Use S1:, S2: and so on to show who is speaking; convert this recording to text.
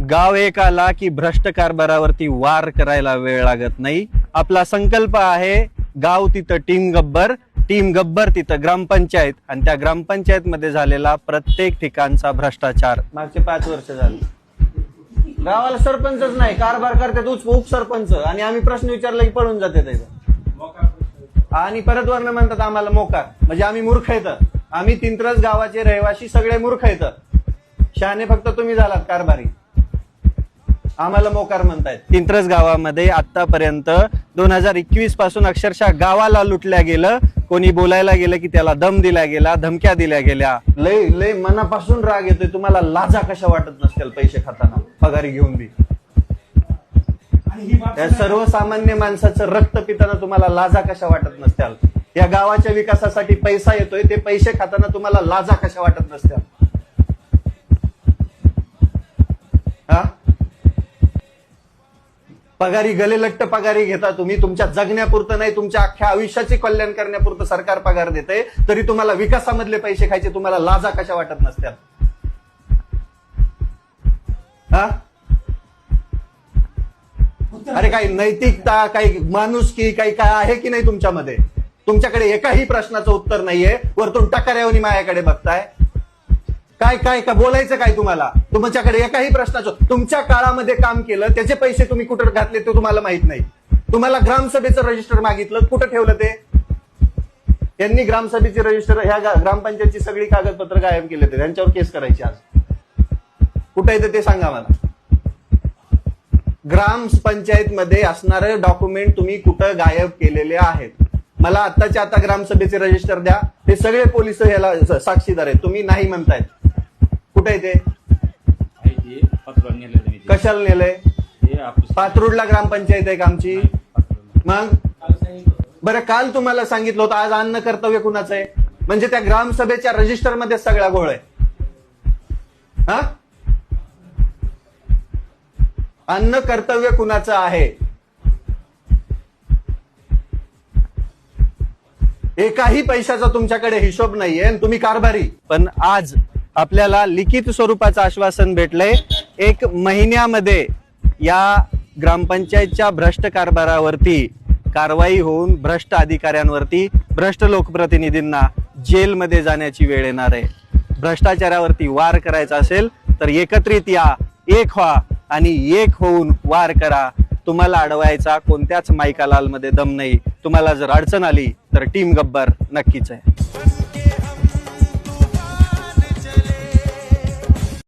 S1: गाव एक आला की भ्रष्ट कारभारावरती वार करायला वेळ लागत नाही. आपला संकल्प आहे गाव तिथं टीम गब्बर तिथं ग्रामपंचायत, आणि त्या ग्रामपंचायत मध्ये झालेला प्रत्येक ठिकाणचा भ्रष्टाचार. मागचे 5 वर्ष झाले गावाला सरपंचच नाही, कारभार करतात उपसरपंच, आणि आम्ही प्रश्न विचारला की पळून जाते आणि परत वर्ण म्हणतात आम्हाला मोकार. म्हणजे आम्ही मूर्ख येत, आम्ही तिंत्रज गावाचे रहिवासी सगळे मूर्ख येत, शहाणे फक्त तुम्ही झालात कारभारी, आम्हाला मोकार म्हणतायत. तिंत्रज गावामध्ये आतापर्यंत 2021 पासून अक्षरशः गावाला लुटल्या गेलं. कोणी बोलायला गेलं की त्याला दम दिला गेला, धमक्या दिल्या गेल्या. लय मनापासून राग येतोय. तुम्हाला लाजा कशा वाटत नसतील पैसे खाताना पगारी घेऊन बी. त्या सर्वसामान्य माणसाचं रक्त पिताना तुम्हाला लाजा कशा वाटत नसत्याल. या गावाच्या विकासासाठी पैसा येतोय, ते पैसे खाताना तुम्हाला लाजा कशा वाटत नसत्याल. हा, पगारी गलेलट्ट पगारी घेता तुम्ही. तुमच्या जगण्यापुरतं नाही, तुमच्या अख्ख्या आयुष्याचे कल्याण करण्यापुरतं सरकार पगार देते, तरी तुम्हाला विकासामधले पैसे खायचे तुम्हाला लाजा कशा वाटत नसत्याल. हा, अरे काही नैतिकता, काही माणुसकी, काही काय आहे की नाही तुमच्यामध्ये? तुमच्याकडे एकाही प्रश्नाचं उत्तर नाहीये. वरतून टकाऱ्यावनी माझ्याकडे बघताय. काय बोलायचं काय तुम्हाला? तुमच्याकडे एकाही प्रश्नाचं, तुमच्या काळामध्ये काम केलं त्याचे पैसे तुम्ही कुठे घातले ते तुम्हाला माहित नाही. तुम्हाला ग्रामसभेचं रजिस्टर मागितलं, कुठं ठेवलं ते? त्यांनी ग्रामसभेचे रजिस्टर, ह्या ग्रामपंचायतची सगळी कागदपत्र गायब केले ते. त्यांच्यावर केस करायची आज. कुठं येते ते सांगा मला. ग्रामपंचायत मध्ये असणारे डॉक्युमेंट तुम्ही कुठं गायब केलेले आहेत? मला आताच्या आता ग्रामसभेचे रजिस्टर द्या. ते सगळे पोलिस याला साक्षीदार आहेत. तुम्ही नाही म्हणतायत. कुठे आहे ते? कशाला नेलंय? पात्रुडला ग्रामपंचायत आहे का आमची? मग बरं, काल तुम्हाला सांगितलं होतं, आज अन्न कर्तव्य कुणाचं आहे? म्हणजे त्या ग्रामसभेच्या रजिस्टर मध्ये सगळा गोळ आहे. हा, अन्न कर्तव्य कुणाचं आहे? एकाही पैशाचा तुमच्याकडे हिशोब नाहीये आणि तुम्ही कारभारी. पण आज आपल्याला लिखित स्वरूपाचं आश्वासन भेटलंय. 1 महिन्यामध्ये या ग्रामपंचायतच्या भ्रष्ट कारभारावरती कारवाई होऊन भ्रष्ट अधिकाऱ्यांवरती, भ्रष्ट लोकप्रतिनिधींना जेलमध्ये जाण्याची वेळ येणार आहे. भ्रष्टाचारावरती वार करायचा असेल तर एकत्रित या, एक व्हा आणि एक होऊन वार करा. तुम्हाला अडवायचा कोणत्याच माईका लाल मध्ये दम नाही. तुम्हाला जर अडचण आली तर टीम गब्बर नक्कीच आहे.